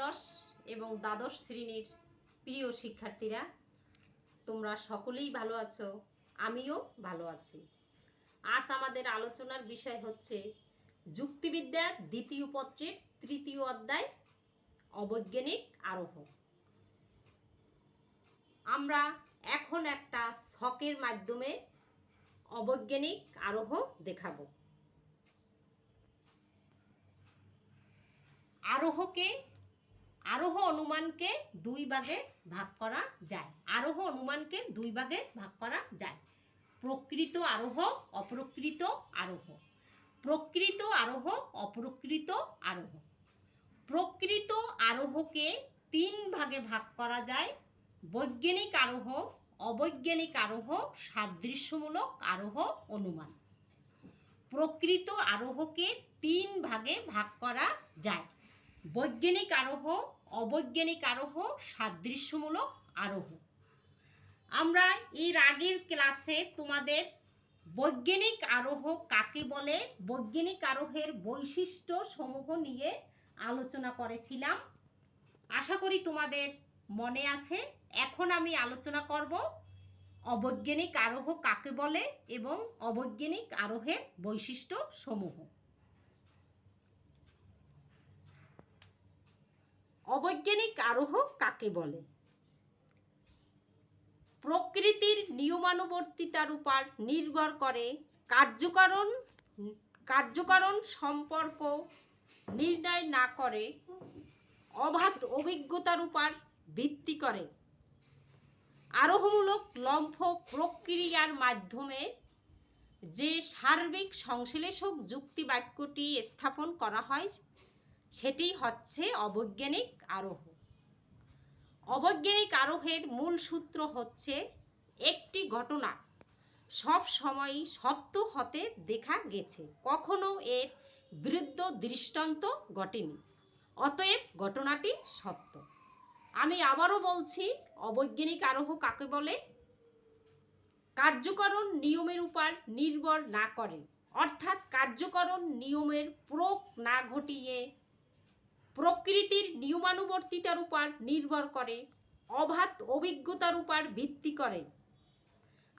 একাদশ এবং দ্বাদশ শ্রেণীর প্রিয় শিক্ষার্থীরা, তোমরা সকলেই ভালো আছো, আমিও ভালো আছি। আজ আমাদের আলোচনার বিষয় হচ্ছে যুক্তিবিদ্যার দ্বিতীয় পত্রের তৃতীয় অধ্যায় অবৈজ্ঞানিক আরোহ। আমরা এখন একটা ছকের মাধ্যমে অবৈজ্ঞানিক আরোহ দেখাবো। আরোহ অনুমানকে দুই ভাগে ভাগ করা যায়। প্রকৃত আরোহ, অপ্রকৃত আরোহ। প্রকৃত আরোহ, অপ্রকৃত আরোহ। প্রকৃত আরোহকে তিন ভাগে ভাগ করা যায়: বৈজ্ঞানিক আরোহ, অবৈজ্ঞানিক আরোহ, সাদৃশ্যমূলক আরোহ, অনুমান। প্রকৃত আরোহকে তিন ভাগে ভাগ করা যায়: বৈজ্ঞানিক আরোহ, অবৈজ্ঞানিক আরোহ, সাদৃশ্যমূলক আরোহ। আমরা এর আগের ক্লাসে তোমাদের বৈজ্ঞানিক আরোহ কাকে বলে, বৈজ্ঞানিক আরোহের বৈশিষ্ট্য সমূহ নিয়ে আলোচনা করেছিলাম। আশা করি তোমাদের মনে আছে। এখন আমি আলোচনা করব অবৈজ্ঞানিক আরোহ কাকে বলে এবং অবৈজ্ঞানিক আরোহের বৈশিষ্ট্য সমূহ। অবৈজ্ঞানিক আরোহ কাকে বলে? প্রকৃতির নিয়মানুবর্তিতার উপর নির্ভর করে কার্যকারণ সম্পর্ক নির্ণয় না করে অবাধ অভিজ্ঞতার উপর ভিত্তি করে আরোহমূলক লম্ফ প্রক্রিয়ার মাধ্যমে যে সার্বিক সংশ্লেষক যুক্তি বাক্যটি স্থাপন করা হয় সেটি হচ্ছে অবৈজ্ঞানিক আরোহ। অবৈজ্ঞানিক আরোহের মূল সূত্র হচ্ছে একটি ঘটনা সব সময়ই সত্য হতে দেখা গেছে, কখনো এর বিরুদ্ধ দৃষ্টান্ত ঘটেনি, অতএব ঘটনাটি সত্য। আমি আবারও বলছি, অবৈজ্ঞানিক আরোহ কাকে বলে? কার্যকরণ নিয়মের উপর নির্ভর না করে, অর্থাৎ কার্যকরণ নিয়মের প্রয়োগ না ঘটিয়ে প্রকৃতির নিয়মানুবর্তিতার উপর নির্ভর করে অবাধ অভিজ্ঞতার উপর ভিত্তি করে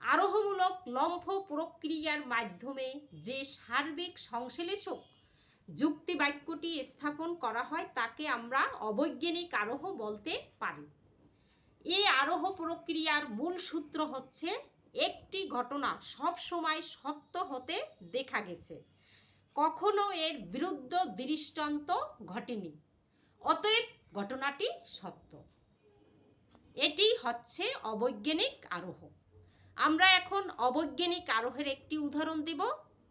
আরোহমূলক লম্ফ প্রক্রিয়ার মাধ্যমে যে সার্বিক সংশ্লেষক যুক্তি বাক্যটি স্থাপন করা হয় তাকে আমরা অবৈজ্ঞানিক আরোহ বলতে পারি। এই আরোহ প্রক্রিয়ার মূল সূত্র হচ্ছে একটি ঘটনা সব সময় সত্য হতে দেখা গেছে, কখনো এর বিরুদ্ধ দৃষ্টান্ত ঘটেনি, অতএব ঘটনাটি সত্য। এটি হচ্ছে অবৈজ্ঞানিক আরোহ। আমরা এখন অবৈজ্ঞানিক আরোহের একটি উদাহরণ দেব,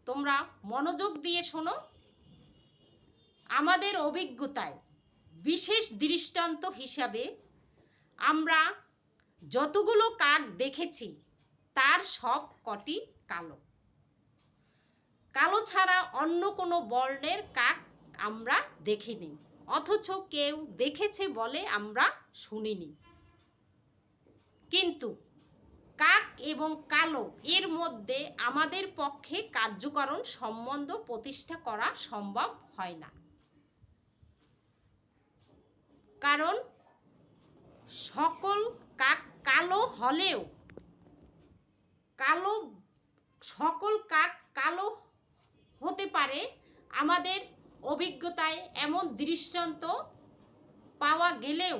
তোমরা মনোযোগ দিয়ে শোনো। আমাদের অভিজ্ঞতায় বিশেষ দৃষ্টান্ত হিসাবে আমরা যতগুলো কাক দেখেছি তার সব কটি কালো। কালো ছাড়া অন্য কোনো বর্ণের কাক আমরা দেখিনি, অথচ কেউ দেখেছে বলে আমরা শুনিনি। কিন্তু কাক এবং কালো এর মধ্যে আমাদের পক্ষে কার্যকারণ সম্বন্ধ প্রতিষ্ঠা করা সম্ভব হয় না, কারণ সকল কাক কালো হলেও সকল কাক কালো হতে পারে। আমাদের অভিজ্ঞতায় এমন দৃষ্টান্ত পাওয়া গেলেও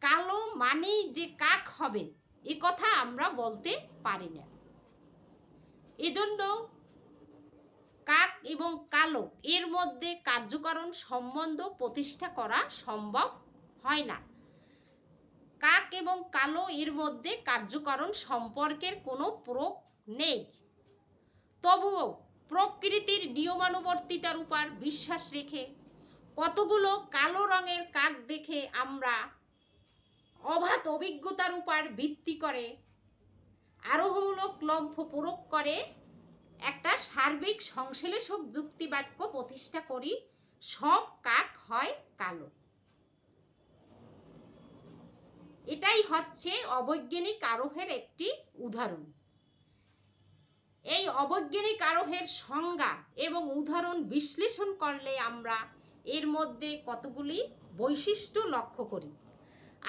কালো মানেই যে কাক হবে এ কথা আমরা বলতে পারি না। এজন্য কাক এবং কালো এর মধ্যে কার্যকারণ সম্বন্ধ প্রতিষ্ঠা করা সম্ভব হয় না। কাক এবং কালো এর মধ্যে কার্যকারণ সম্পর্কের কোনো প্রয়োগ নেই। তবুও প্রকৃতির নিয়মানুবর্তিতার উপর বিশ্বাস রেখে কতগুলো কালো রঙের কাক দেখে আমরা অবাধ অভিজ্ঞতার উপর ভিত্তি করে আরোহমূলক লম্ফ প্রয়োগ করে একটা সার্বিক সংশ্লেষক যুক্তি বাক্য প্রতিষ্ঠা করি, সব কাক হয় কালো। এটাই হচ্ছে অবৈজ্ঞানিক আরোহের একটি উদাহরণ। এই অবৈজ্ঞানিক আরোহের সংজ্ঞা এবং উদাহরণ বিশ্লেষণ করলে আমরা এর মধ্যে কতগুলি বৈশিষ্ট্য লক্ষ্য করি।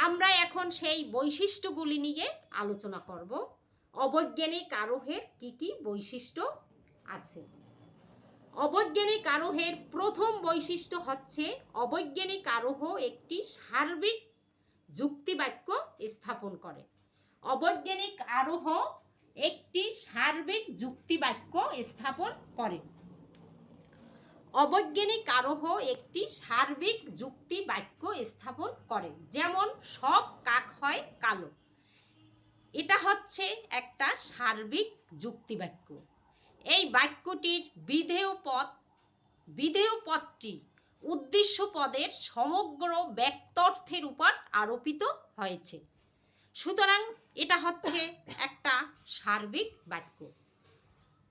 আমরা এখন সেই বৈশিষ্ট্যগুলি নিয়ে আলোচনা করব। অবৈজ্ঞানিক আরোহের কি কি বৈশিষ্ট্য আছে। অবৈজ্ঞানিক আরোহের প্রথম বৈশিষ্ট্য হচ্ছে অবৈজ্ঞানিক আরোহ একটি সার্বিক যুক্তিবাক্য স্থাপন করে। অবৈজ্ঞানিক আরোহ একটি সার্বিক যুক্তিবাক্য স্থাপন করে। অবৈজ্ঞানিক আরোহ একটি সার্বিক যুক্তি বাক্য স্থাপন করে। যেমন সব কাক হয় কালো, এটা হচ্ছে একটা সার্বিক যুক্তি বাক্য। এই বাক্যটির বিধেয় পদটি উদ্দেশ্য পদের সমগ্র ব্যক্তার্থের উপর আরোপিত হয়েছে, সুতরাং এটা হচ্ছে একটা সার্বিক বাক্য।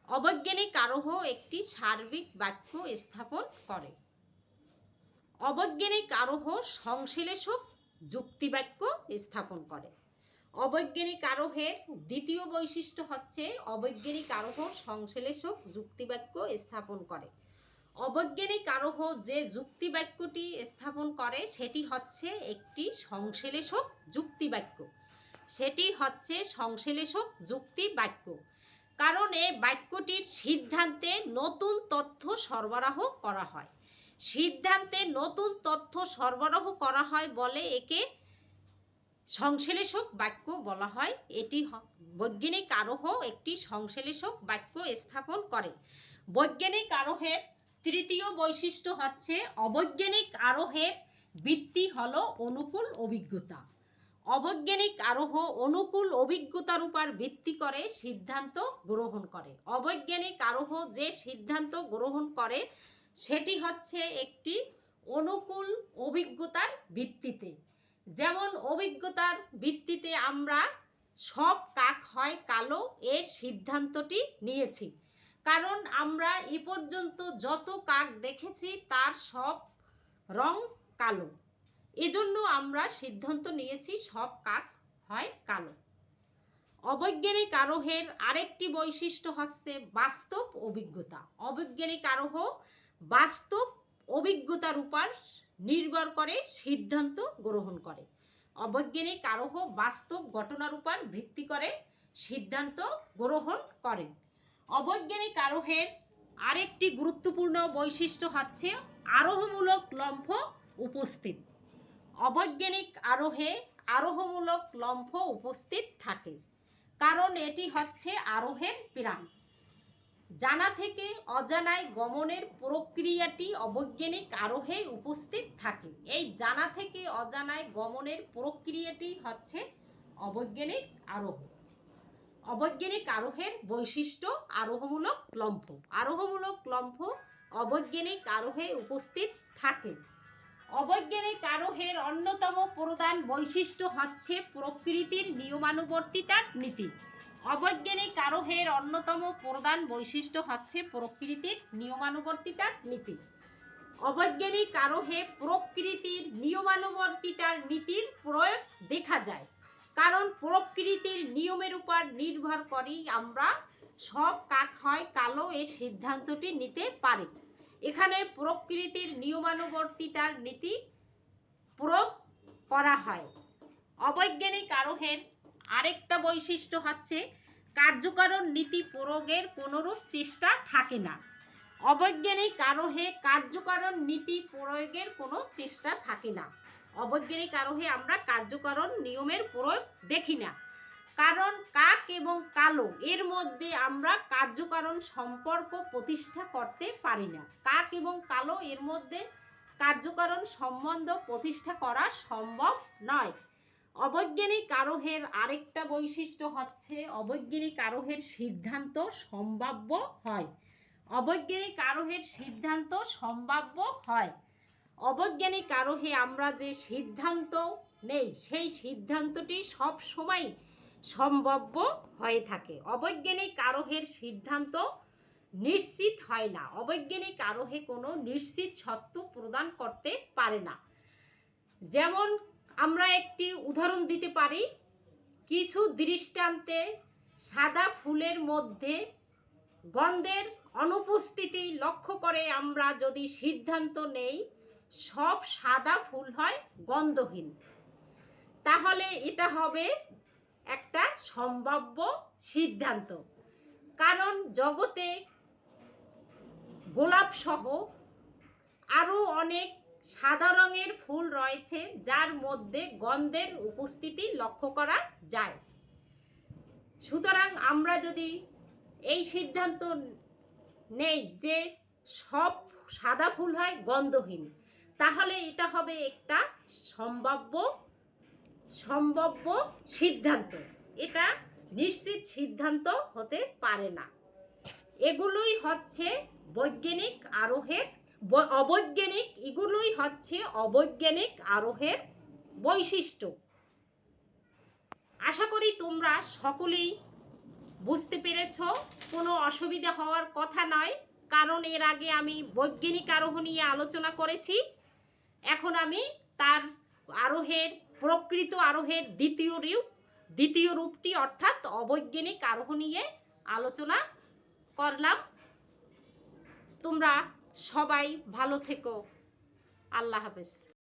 অবৈজ্ঞানিক আরোহ একটি সার্বিক বাক্য স্থাপন করে। অবৈজ্ঞানিক আরোহ সংশ্লেষক যুক্তিবাক্য স্থাপন করে। অবৈজ্ঞানিক আরোহের দ্বিতীয় বৈশিষ্ট্য হচ্ছে অবৈজ্ঞানিক আরোহ সংশ্লেষক যুক্তিবাক্য স্থাপন করে। অবৈজ্ঞানিক আরোহ যে যুক্তিবাক্যটি স্থাপন করে সেটি হচ্ছে একটি সংশ্লেষক যুক্তিবাক্য। সেটি হচ্ছে সংশ্লেষক যুক্তিবাক্য, কারণ এই বাক্যটির সিদ্ধান্তে নতুন তথ্য সরবরাহ করা হয়। সিদ্ধান্তে নতুন তথ্য সরবরাহ করা হয় বলে একে সংশ্লেষক বাক্য বলা হয়। এটি বৈজ্ঞানিক আরোহ একটি সংশ্লেষক বাক্য স্থাপন করে। বৈজ্ঞানিক আরোহের তৃতীয় বৈশিষ্ট্য হচ্ছে অবৈজ্ঞানিক আরোহের ভিত্তি হলো অনুকূল অভিজ্ঞতা। অবৈজ্ঞানিক আরোহ অনুকূল অভিজ্ঞতার উপর ভিত্তি করে সিদ্ধান্ত গ্রহণ করে। অবৈজ্ঞানিক আরোহ যে সিদ্ধান্ত গ্রহণ করে সেটি হচ্ছে একটি অনুকূল অভিজ্ঞতার ভিত্তিতে। যেমন অভিজ্ঞতার ভিত্তিতে আমরা সব কাক হয় কালো এর সিদ্ধান্তটি নিয়েছি, কারণ আমরা এ পর্যন্ত যত কাক দেখেছি তার সব রং কালো, এজন্য আমরা সিদ্ধান্ত নিয়েছি সব কাক হয় কালো। অবৈজ্ঞানিক আরোহের আরেকটি বৈশিষ্ট্য হচ্ছে বাস্তব অভিজ্ঞতা। অবৈজ্ঞানিক আরোহ বাস্তব অভিজ্ঞতার উপর নির্ভর করে সিদ্ধান্ত গ্রহণ করে। অবৈজ্ঞানিক আরোহ বাস্তব ঘটনার উপর ভিত্তি করে সিদ্ধান্ত গ্রহণ করে। অবৈজ্ঞানিক আরোহের আরেকটি গুরুত্বপূর্ণ বৈশিষ্ট্য হচ্ছে আরোহমূলক লম্ফ উপস্থিত। অবৈজ্ঞানিক আরোহে আরোহমূলক লম্ফ উপস্থিত থাকে, কারণ এটি হচ্ছে আরোহের প্রাণ। জানা থেকে অজানায় গমনের প্রক্রিয়াটি অবৈজ্ঞানিক আরোহে উপস্থিত থাকে। এই জানা থেকে অজানায় গমনের প্রক্রিয়াটি হচ্ছে অবৈজ্ঞানিক আরোহ। অবৈজ্ঞানিক আরোহের বৈশিষ্ট্য আরোহমূলক লম্ফ। আরোহমূলক লম্ফ অবৈজ্ঞানিক আরোহে উপস্থিত থাকে। অবৈজ্ঞানিক আরোহের অন্যতম প্রধান বৈশিষ্ট্য হচ্ছে প্রকৃতির নিয়মানুবর্তিতার নীতি। অবৈজ্ঞানিক আরোহের অন্যতম প্রধান বৈশিষ্ট্য হচ্ছে প্রকৃতির নিয়মানুবর্তিতার নীতি। অবৈজ্ঞানিক আরোহে প্রকৃতির নিয়মানুবর্তিতার নীতির প্রয়োগ দেখা যায়, কারণ প্রকৃতির নিয়মের উপর নির্ভর করেই আমরা সব কাক হয় কালো এই সিদ্ধান্তটি নিতে পারি। এখানে প্রকৃতির নিয়মানুবর্তিতার নীতি প্রয়োগ করা হয়। অবৈজ্ঞানিক আরোহের আরেকটা বৈশিষ্ট্য হচ্ছে কার্যকারণ নীতি প্রয়োগের কোনরূপ চেষ্টা থাকে না। অবৈজ্ঞানিক আরোহে কার্যকারণ নীতি প্রয়োগের কোনো চেষ্টা থাকে না। অবৈজ্ঞানিক আরোহে আমরা কার্যকারণ নিয়মের প্রয়োগ দেখি না, কারণ কাক এবং কালো এর মধ্যে আমরা কার্যকারণ সম্পর্ক প্রতিষ্ঠা করতে পারি না। কাক এবং কালো এর মধ্যে কার্যকারণ সম্বন্ধ প্রতিষ্ঠা করা সম্ভব নয়। অবৈজ্ঞানিক আরোহের আরেকটা বৈশিষ্ট্য হচ্ছে অবৈজ্ঞানিক আরোহের সিদ্ধান্ত সম্ভাব্য হয়। অবৈজ্ঞানিক আরোহের সিদ্ধান্ত সম্ভাব্য হয়। অবৈজ্ঞানিক আরোহে আমরা যে সিদ্ধান্ত নেই সেই সিদ্ধান্তটি সব সময় সম্ভাব্য হয়ে থাকে। অবৈজ্ঞানিক আরোহের সিদ্ধান্ত নিশ্চিত হয় না। অবৈজ্ঞানিক আরোহে কোনো নিশ্চিত সত্য প্রদান করতে পারে না। যেমন আমরা একটি উদাহরণ দিতে পারি, কিছু দৃষ্টান্তে সাদা ফুলের মধ্যে গন্ধের অনুপস্থিতি লক্ষ্য করে আমরা যদি সিদ্ধান্ত নেই সব সাদা ফুল হয় গন্ধহীন, তাহলে এটা হবে একটা সম্ভাব্য সিদ্ধান্ত। কারণ জগতে গোলাপ সহ আরো অনেক সাদা রঙের ফুল রয়েছে যার মধ্যে গন্ধের উপস্থিতি লক্ষ্য করা যায়। সুতরাং আমরা যদি এই সিদ্ধান্ত নেই যে সব সাদা ফুল হয় গন্ধহীন, তাহলে এটা হবে একটা সম্ভাব্য সিদ্ধান্ত, এটা নিশ্চিত সিদ্ধান্ত হতে পারে না। এগুলোই হচ্ছে বৈজ্ঞানিক আরোহের অবৈজ্ঞানিক আরোহের বৈশিষ্ট্য। আশা করি তোমরা সকলেই বুঝতে পেরেছ, কোনো অসুবিধা হওয়ার কথা নয়, কারণ এর আগে আমি বৈজ্ঞানিক আরোহ নিয়ে আলোচনা করেছি। এখন আমি তার প্রকৃত আরোহের দ্বিতীয় রূপটি অর্থাৎ অবৈজ্ঞানিক আরোহ নিয়ে আলোচনা করলাম। তোমরা সবাই ভালো থেকো। আল্লাহ হাফেজ।